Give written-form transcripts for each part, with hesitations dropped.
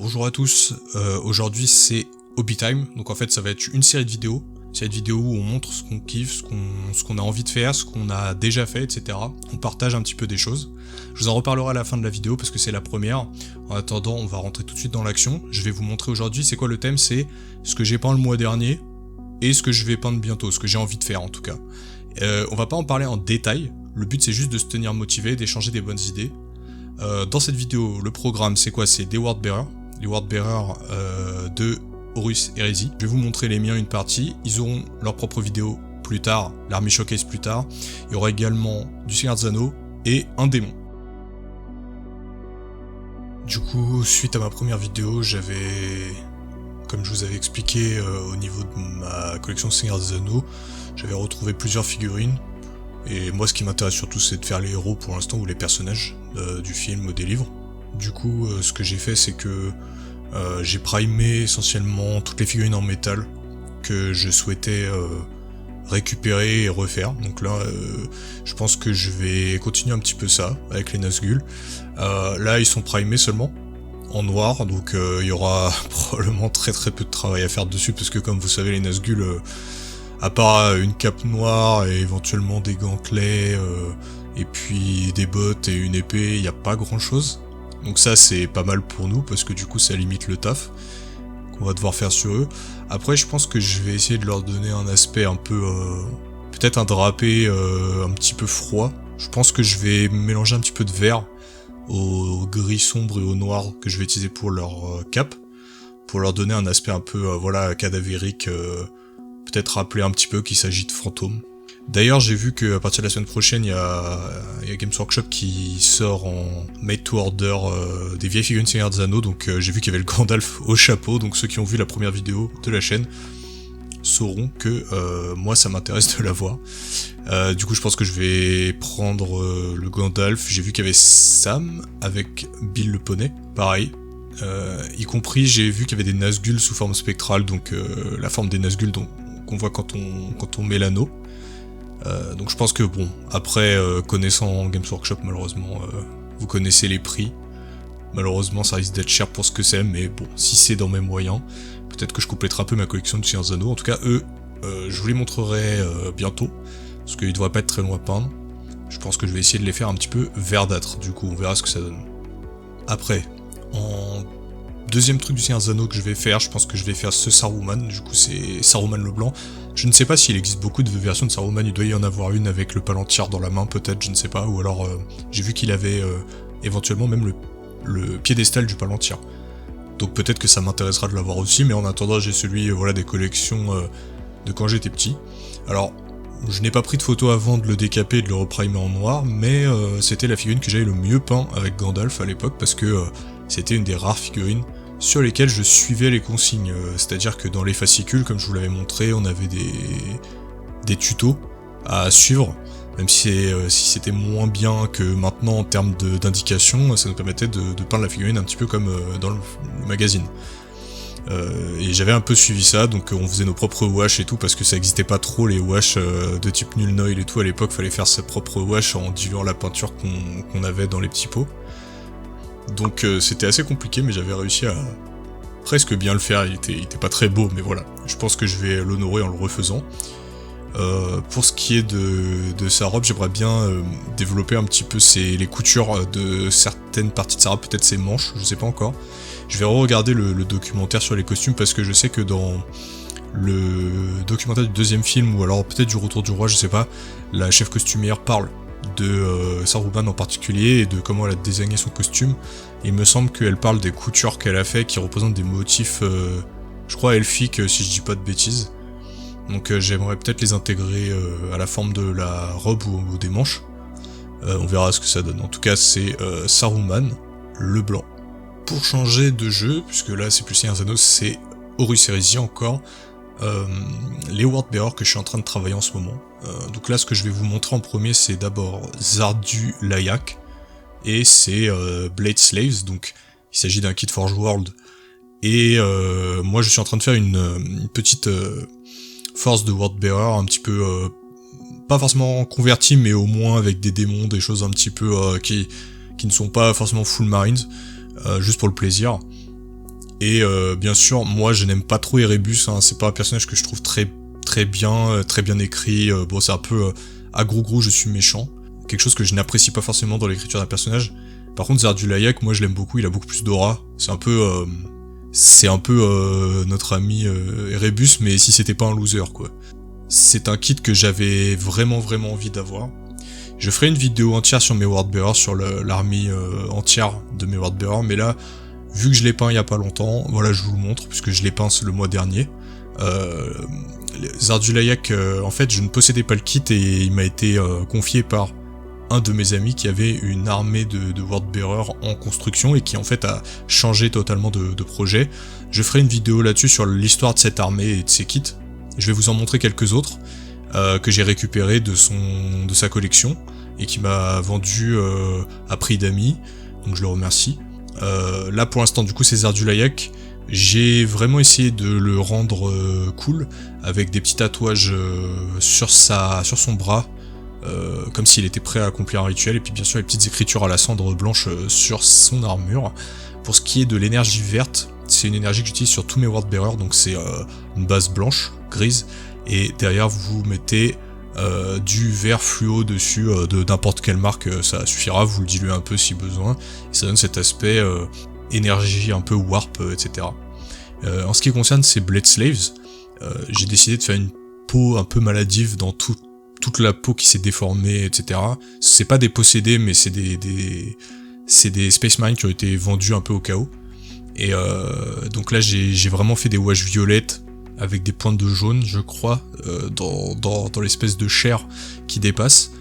Bonjour à tous, aujourd'hui c'est Hobby Time, donc en fait ça va être une série de vidéos où on montre ce qu'on kiffe, ce qu'on a envie de faire, ce qu'on a déjà fait, etc. On partage un petit peu des choses. Je vous en reparlerai à la fin de la vidéo parce que c'est la première. En attendant, on va rentrer tout de suite dans l'action. Je vais vous montrer aujourd'hui c'est quoi le thème, c'est ce que j'ai peint le mois dernier et ce que je vais peindre bientôt, ce que j'ai envie de faire en tout cas. On va pas en parler en détail, le but c'est juste de se tenir motivé, d'échanger des bonnes idées. Dans cette vidéo, le programme c'est quoi? C'est des Wordbearers, les Wordbearers de Horus Heresy. Je vais vous montrer les miens une partie, ils auront leur propre vidéo plus tard, l'Army Showcase plus tard. Il y aura également du Seigneur des Anneaux et un démon. Du coup, suite à ma première vidéo, j'avais, comme je vous avais expliqué au niveau de ma collection Seigneur des Anneaux, j'avais retrouvé plusieurs figurines. Et moi ce qui m'intéresse surtout c'est de faire les héros pour l'instant ou les personnages du film ou des livres. Du coup ce que j'ai fait c'est que j'ai primé essentiellement toutes les figurines en métal que je souhaitais récupérer et refaire. Donc là je pense que je vais continuer un petit peu ça avec les Nazgûl. Là ils sont primés seulement en noir, donc il y aura probablement très peu de travail à faire dessus parce que comme vous savez les Nazgûl à part une cape noire et éventuellement des gantelets et puis des bottes et une épée, il n'y a pas grand chose. Donc ça c'est pas mal pour nous parce que du coup ça limite le taf qu'on va devoir faire sur eux. Après je pense que je vais essayer de leur donner un aspect un peu... peut-être un drapé un petit peu froid. Je pense que je vais mélanger un petit peu de vert au gris sombre et au noir que je vais utiliser pour leur cape. Pour leur donner un aspect un peu voilà cadavérique... peut-être rappeler un petit peu qu'il s'agit de fantômes. D'ailleurs j'ai vu qu'à partir de la semaine prochaine il y a Games Workshop qui sort en made to order des vieilles figurines Seigneur des Anneaux, donc j'ai vu qu'il y avait le Gandalf au chapeau, donc ceux qui ont vu la première vidéo de la chaîne sauront que moi ça m'intéresse de la voir. Du coup je pense que je vais prendre le Gandalf. J'ai vu qu'il y avait Sam avec Bill le poney, pareil. Y compris j'ai vu qu'il y avait des Nazgûl sous forme spectrale, donc la forme des Nazgûl qu'on voit quand on met l'anneau. Donc je pense que bon, après connaissant Games Workshop malheureusement, vous connaissez les prix. Malheureusement ça risque d'être cher pour ce que c'est, mais bon, si c'est dans mes moyens, peut-être que je compléterai un peu ma collection de Seigneur des Anneaux. En tout cas eux, je vous les montrerai bientôt, parce qu'ils devraient pas être très longs à peindre. Je pense que je vais essayer de les faire un petit peu verdâtres, du coup on verra ce que ça donne. Après, en deuxième truc du Seigneur des Anneaux que je vais faire, je pense que je vais faire ce Saruman, du coup c'est Saruman le blanc. Je ne sais pas s'il existe beaucoup de versions de Saruman, il doit y en avoir une avec le Palantir dans la main peut-être, je ne sais pas, ou alors j'ai vu qu'il avait éventuellement même le piédestal du Palantir. Donc peut-être que ça m'intéressera de l'avoir aussi, mais en attendant j'ai celui voilà des collections de quand j'étais petit. Alors je n'ai pas pris de photo avant de le décaper et de le reprimer en noir, mais c'était la figurine que j'avais le mieux peint avec Gandalf à l'époque parce que c'était une des rares figurines sur lesquelles je suivais les consignes, c'est-à-dire que dans les fascicules, comme je vous l'avais montré, on avait des tutos à suivre, même si c'était moins bien que maintenant en termes d'indications, ça nous permettait de peindre la figurine un petit peu comme dans le magazine. Et j'avais un peu suivi ça, donc on faisait nos propres wash et tout, parce que ça existait pas trop les wash de type Null Noil et tout, à l'époque fallait faire ses propres wash en diluant la peinture qu'on avait dans les petits pots. Donc c'était assez compliqué, mais j'avais réussi à presque bien le faire. Il était pas très beau, mais voilà. Je pense que je vais l'honorer en le refaisant. Pour ce qui est de sa robe, j'aimerais bien développer un petit peu les coutures de certaines parties de sa robe, peut-être ses manches, je sais pas encore. Je vais re-regarder le documentaire sur les costumes, parce que je sais que dans le documentaire du deuxième film, ou alors peut-être du Retour du Roi, je sais pas, la chef costumière parle de Saruman en particulier et de comment elle a désigné son costume. Et il me semble qu'elle parle des coutures qu'elle a fait qui représentent des motifs je crois elfiques si je dis pas de bêtises. Donc j'aimerais peut-être les intégrer à la forme de la robe ou des manches. On verra ce que ça donne. En tout cas c'est Saruman le blanc. Pour changer de jeu, puisque là c'est plus Seigneur des Anneaux, c'est Horus Heresy encore. Les Wordbearers que je suis en train de travailler en ce moment. Donc là ce que je vais vous montrer en premier c'est d'abord Zardu Layak et c'est Blade Slaves, donc il s'agit d'un kit Forge World et moi je suis en train de faire une petite force de Wordbearer un petit peu pas forcément convertie mais au moins avec des démons, des choses un petit peu qui ne sont pas forcément full marines, juste pour le plaisir. Et bien sûr, moi je n'aime pas trop Erebus, hein, c'est pas un personnage que je trouve très bien écrit, bon c'est un peu à gros je suis méchant, quelque chose que je n'apprécie pas forcément dans l'écriture d'un personnage. Par contre Zardulayak, moi je l'aime beaucoup, il a beaucoup plus d'aura, c'est un peu notre ami Erebus, mais si c'était pas un loser quoi. C'est un kit que j'avais vraiment envie d'avoir. Je ferai une vidéo entière sur mes Wordbearers, sur l'armée entière de mes Wordbearers, mais là, vu que je l'ai peint il y a pas longtemps, voilà, je vous le montre, puisque je l'ai peint le mois dernier. Zardulayak, en fait, je ne possédais pas le kit et il m'a été confié par un de mes amis qui avait une armée de Wordbearers en construction et qui en fait a changé totalement de projet. Je ferai une vidéo là-dessus sur l'histoire de cette armée et de ses kits. Je vais vous en montrer quelques autres que j'ai récupérés de sa collection et qui m'a vendu à prix d'amis, donc je le remercie. Là pour l'instant du coup c'est Zardulayak. J'ai vraiment essayé de le rendre cool avec des petits tatouages sur son bras, comme s'il était prêt à accomplir un rituel, et puis bien sûr les petites écritures à la cendre blanche sur son armure. Pour ce qui est de l'énergie verte, c'est une énergie que j'utilise sur tous mes Wordbearers, donc c'est une base blanche, grise, et derrière vous mettez du vert fluo dessus de n'importe quelle marque, ça suffira, vous le diluez un peu si besoin, et ça donne cet aspect énergie un peu warp, etc. En ce qui concerne ces Blade Slaves, j'ai décidé de faire une peau un peu maladive dans toute la peau qui s'est déformée, etc. C'est pas des possédés, mais c'est des Space Marines qui ont été vendus un peu au chaos. Et donc là j'ai vraiment fait des washes violettes avec des pointes de jaune, je crois, dans l'espèce de chair qui dépasse.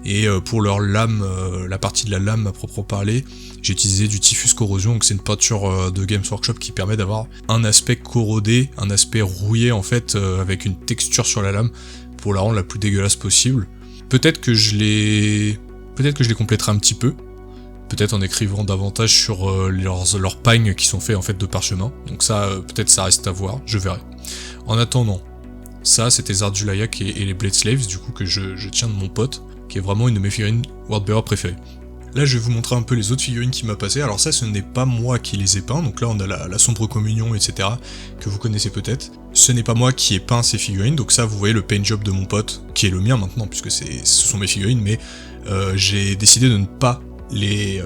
Et pour leur lame, la partie de la lame à proprement parler, j'ai utilisé du Typhus Corrosion, donc c'est une peinture de Games Workshop qui permet d'avoir un aspect corrodé, un aspect rouillé en fait, avec une texture sur la lame, pour la rendre la plus dégueulasse possible. Peut-être que je les compléterai un petit peu, peut-être en écrivant davantage sur leurs pagnes qui sont faits en fait de parchemin, donc ça, peut-être ça reste à voir, je verrai. En attendant, ça c'était Zardulayak et les Blade Slaves, du coup que je tiens de mon pote, qui est vraiment une de mes figurines Wordbearer préférées. Là je vais vous montrer un peu les autres figurines qui m'a passé. Alors ça ce n'est pas moi qui les ai peints, donc là on a la sombre communion, etc. que vous connaissez peut-être. Ce n'est pas moi qui ai peint ces figurines, donc ça vous voyez le paint job de mon pote, qui est le mien maintenant puisque ce sont mes figurines, mais j'ai décidé de ne pas les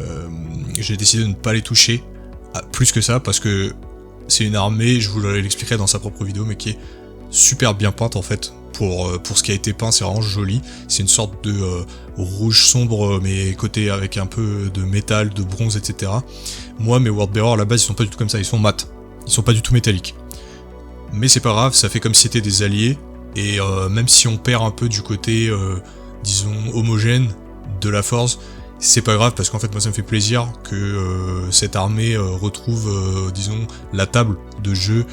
toucher plus que ça, parce que c'est une armée, je vous l'expliquerai dans sa propre vidéo, mais qui est super bien peinte en fait. Pour ce qui a été peint, c'est vraiment joli. C'est une sorte de rouge sombre, mais côté avec un peu de métal, de bronze, etc. Moi, mes Wordbearers à la base, ils sont pas du tout comme ça, ils sont mat. Ils sont pas du tout métalliques. Mais c'est pas grave, ça fait comme si c'était des alliés. Et même si on perd un peu du côté, disons, homogène de la force, c'est pas grave, parce qu'en fait, moi, ça me fait plaisir que cette armée retrouve, disons, la table de jeu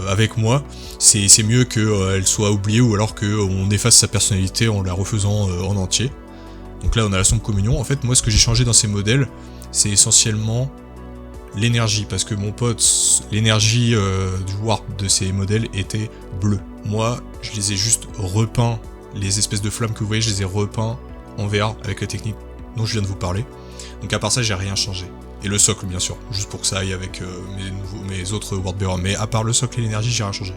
avec moi. C'est mieux qu'elle soit oubliée, ou alors qu'on efface sa personnalité en la refaisant en entier. Donc là on a la sombre communion. En fait moi ce que j'ai changé dans ces modèles, c'est essentiellement l'énergie, parce que mon pote, l'énergie du warp de ces modèles était bleue. Moi je les ai juste repeints, les espèces de flammes que vous voyez, je les ai repeints en vert avec la technique dont je viens de vous parler. Donc à part ça j'ai rien changé. Et le socle bien sûr, juste pour que ça aille avec mes autres Wordbearers, mais à part le socle et l'énergie, j'ai rien changé.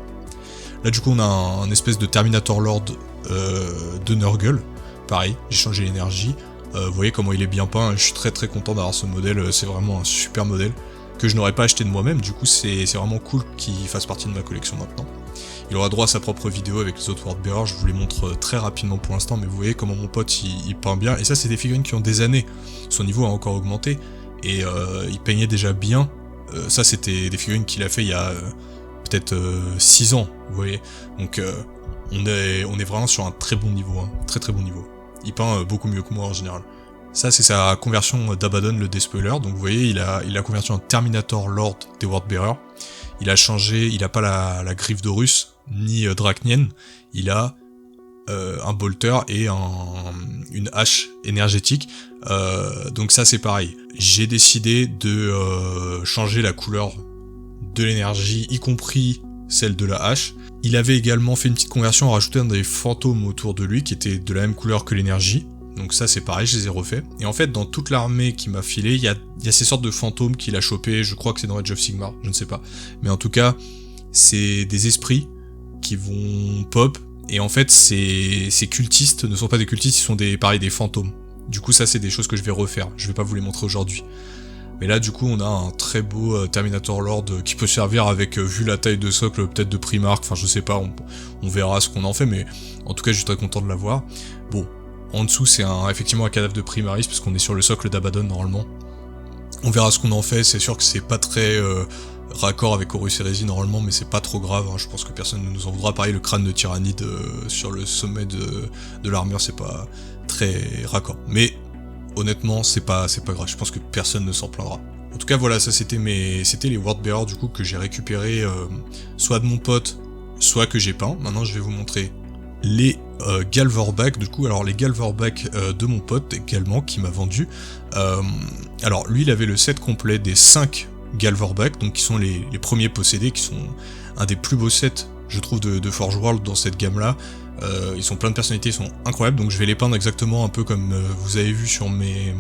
Là du coup on a un espèce de Terminator Lord de Nurgle, pareil, j'ai changé l'énergie, vous voyez comment il est bien peint, je suis très content d'avoir ce modèle, c'est vraiment un super modèle, que je n'aurais pas acheté de moi-même, du coup c'est vraiment cool qu'il fasse partie de ma collection maintenant. Il aura droit à sa propre vidéo avec les autres Wordbearers, je vous les montre très rapidement pour l'instant, mais vous voyez comment mon pote il peint bien, et ça c'est des figurines qui ont des années, son niveau a encore augmenté, et il peignait déjà bien. Ça c'était des figurines qu'il a fait il y a peut-être 6 ans, vous voyez. Donc on est vraiment sur un très bon niveau, hein, très bon niveau. Il peint beaucoup mieux que moi en général. Ça c'est sa conversion d'Abaddon, le Despoiler, donc vous voyez il a converti en Terminator Lord des Wordbearers. Il a changé, il a pas la griffe d'Horus, ni Dracnienne, il a un bolter et une hache énergétique, donc ça c'est pareil. J'ai décidé de changer la couleur de l'énergie, y compris celle de la hache. Il avait également fait une petite conversion en rajoutant des fantômes autour de lui qui étaient de la même couleur que l'énergie, Donc ça c'est pareil, je les ai refaits. Et en fait dans toute l'armée qui m'a filé, il y a ces sortes de fantômes qu'il a chopé, je crois que c'est dans Age of Sigmar, je ne sais pas. Mais en tout cas, c'est des esprits qui vont pop, et en fait ces cultistes ne sont pas des cultistes, ils sont des fantômes. Du coup ça c'est des choses que je vais refaire, je vais pas vous les montrer aujourd'hui. Mais là du coup on a un très beau Terminator Lord qui peut servir avec, vu la taille de socle, peut-être de Primarch, enfin je sais pas, on verra ce qu'on en fait, mais en tout cas je suis très content de l'avoir. Bon, en dessous c'est effectivement un cadavre de Primaris, parce qu'on est sur le socle d'Abaddon normalement. On verra ce qu'on en fait, c'est sûr que c'est pas très raccord avec Horus Heresy normalement, mais c'est pas trop grave, hein. Je pense que personne ne nous en voudra. Pareil, le crâne de Tyrannide sur le sommet de l'armure, c'est pas très raccord. Mais honnêtement, c'est pas grave, je pense que personne ne s'en plaindra. En tout cas, voilà, ça c'était les Wordbearers du coup que j'ai récupéré soit de mon pote, soit que j'ai peint. Maintenant, je vais vous montrer les Galvorback, du coup, alors les Galvorback de mon pote également, qui m'a vendu. Alors, lui, il avait le set complet des 5 Galvorback, donc qui sont les premiers possédés, qui sont un des plus beaux sets, je trouve, de Forge World dans cette gamme-là. Ils sont plein de personnalités, ils sont incroyables, donc je vais les peindre exactement un peu comme vous avez vu sur mes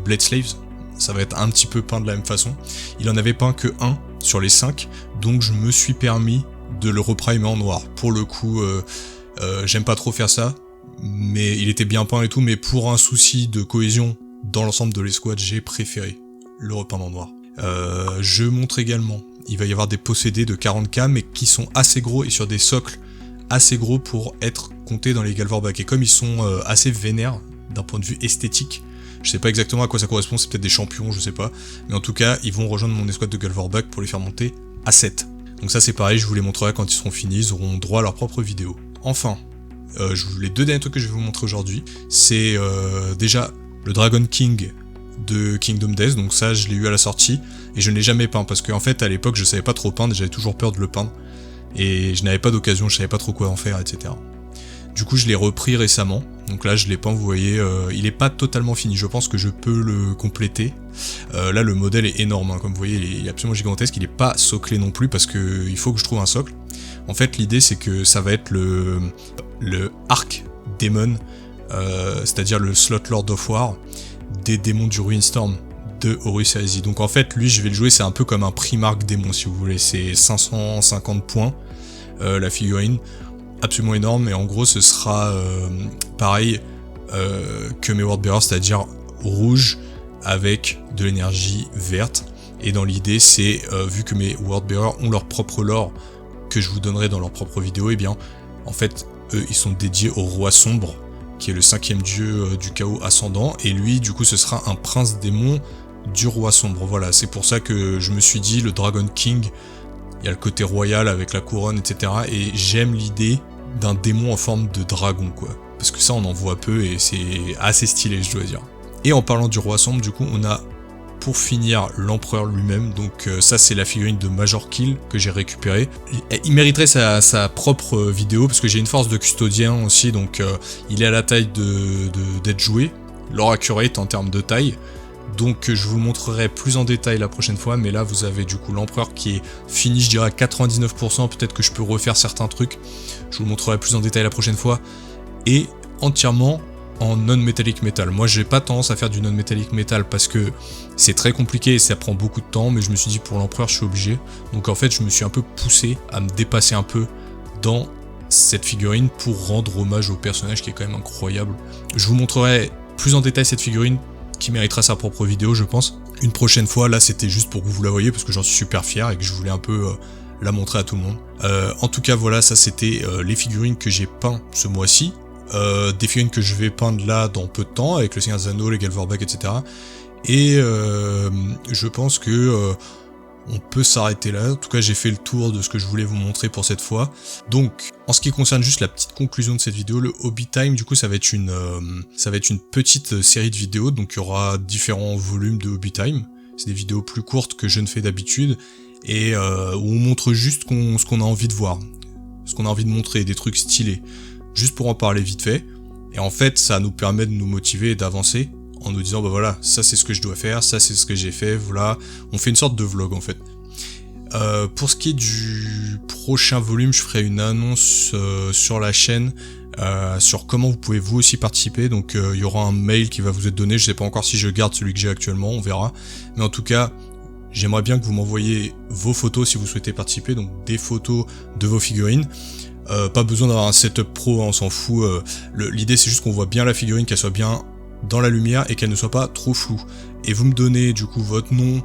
Blade Slaves. Ça va être un petit peu peint de la même façon. Il en avait peint que 1 sur les 5, donc je me suis permis de le reprimer en noir. Pour le coup, j'aime pas trop faire ça, mais il était bien peint et tout, mais pour un souci de cohésion dans l'ensemble de l'escouade, j'ai préféré le repeindre en noir. Je montre également, il va y avoir des possédés de 40k, mais qui sont assez gros et sur des socles assez gros pour être comptés dans les Galvorback. Et comme ils sont assez vénères d'un point de vue esthétique, je sais pas exactement à quoi ça correspond, c'est peut-être des champions, je sais pas, mais en tout cas, ils vont rejoindre mon escouade de Galvorback pour les faire monter à 7. Donc ça c'est pareil, je vous les montrerai quand ils seront finis, ils auront droit à leur propre vidéo. Enfin, les 2 derniers trucs que je vais vous montrer aujourd'hui, c'est déjà le Dragon King de Kingdom Death, donc ça je l'ai eu à la sortie, et je ne l'ai jamais peint, parce qu'en fait à l'époque je savais pas trop peindre, et j'avais toujours peur de le peindre, et je n'avais pas d'occasion, je savais pas trop quoi en faire, etc. Du coup je l'ai repris récemment, donc là je l'ai peint, vous voyez, il est pas totalement fini, je pense que je peux le compléter. Là le modèle est énorme, hein, comme vous voyez il est absolument gigantesque, il est pas soclé non plus parce que il faut que je trouve un socle. En fait l'idée c'est que ça va être le Arc Demon, c'est-à-dire le Slot Lord of War des démons du Ruinstorm de Horus Heresy. Donc en fait lui je vais le jouer, c'est un peu comme un Primarch démon si vous voulez, c'est 550 points la figurine, absolument énorme, et en gros ce sera pareil que mes Wordbearers, c'est-à-dire rouge avec de l'énergie verte. Et dans l'idée c'est, vu que mes Wordbearers ont leur propre lore que je vous donnerai dans leur propre vidéo, et bien en fait eux ils sont dédiés au roi sombre, qui est le 5e dieu du chaos ascendant, et lui du coup ce sera un prince démon du roi sombre. Voilà, c'est pour ça que je me suis dit le Dragon King, il y a le côté royal avec la couronne, etc. Et j'aime l'idée d'un démon en forme de dragon, quoi. Parce que ça, on en voit peu et c'est assez stylé, je dois dire. Et en parlant du roi sombre, du coup, on a, pour finir, l'empereur lui-même. Donc ça, c'est la figurine de Major Kill que j'ai récupérée. Il mériterait sa propre vidéo, parce que j'ai une force de custodien aussi, donc il est à la taille d'être joué. Leur accurate en termes de taille. Donc je vous le montrerai plus en détail la prochaine fois, mais là vous avez du coup l'empereur qui est fini, je dirais à 99%, peut-être que je peux refaire certains trucs, je vous le montrerai plus en détail la prochaine fois, et entièrement en non-metallic metal. Moi j'ai pas tendance à faire du non-metallic metal parce que c'est très compliqué et ça prend beaucoup de temps, mais je me suis dit pour l'empereur je suis obligé, donc en fait je me suis un peu poussé à me dépasser un peu dans cette figurine pour rendre hommage au personnage qui est quand même incroyable. Je vous montrerai plus en détail cette figurine, qui méritera sa propre vidéo je pense, une prochaine fois. Là c'était juste pour que vous la voyez parce que j'en suis super fier et que je voulais un peu la montrer à tout le monde. En tout cas voilà, ça c'était les figurines que j'ai peint ce mois-ci, des figurines que je vais peindre là dans peu de temps avec le Seigneur des Anneaux, les Galvorback, etc. Et je pense que on peut s'arrêter là. En tout cas j'ai fait le tour de ce que je voulais vous montrer pour cette fois. Donc en ce qui concerne juste la petite conclusion de cette vidéo, le Hobby Time du coup ça va être une petite série de vidéos, donc il y aura différents volumes de Hobby Time. C'est des vidéos plus courtes que je ne fais d'habitude, et où on montre juste ce qu'on a envie de voir, ce qu'on a envie de montrer, des trucs stylés, juste pour en parler vite fait. Et en fait ça nous permet de nous motiver et d'avancer, en nous disant bah voilà, ça c'est ce que je dois faire, ça c'est ce que j'ai fait, voilà, on fait une sorte de vlog en fait. Pour ce qui est du prochain volume, je ferai une annonce sur la chaîne sur comment vous pouvez vous aussi participer. Donc il y aura un mail qui va vous être donné, je sais pas encore si je garde celui que j'ai actuellement, on verra. Mais en tout cas, j'aimerais bien que vous m'envoyiez vos photos si vous souhaitez participer, donc des photos de vos figurines. Pas besoin d'avoir un setup pro, hein, on s'en fout. L'idée c'est juste qu'on voit bien la figurine, qu'elle soit bien dans la lumière et qu'elle ne soit pas trop floue. Et vous me donnez du coup votre nom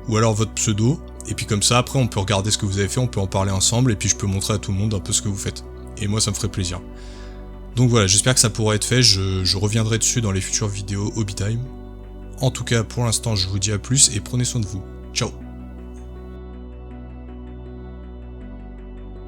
ou alors votre pseudo, et puis comme ça après on peut regarder ce que vous avez fait, on peut en parler ensemble, et puis je peux montrer à tout le monde un peu ce que vous faites. Et moi ça me ferait plaisir. Donc voilà, j'espère que ça pourra être fait, je reviendrai dessus dans les futures vidéos Hobby Time. En tout cas pour l'instant je vous dis à plus et prenez soin de vous. Ciao.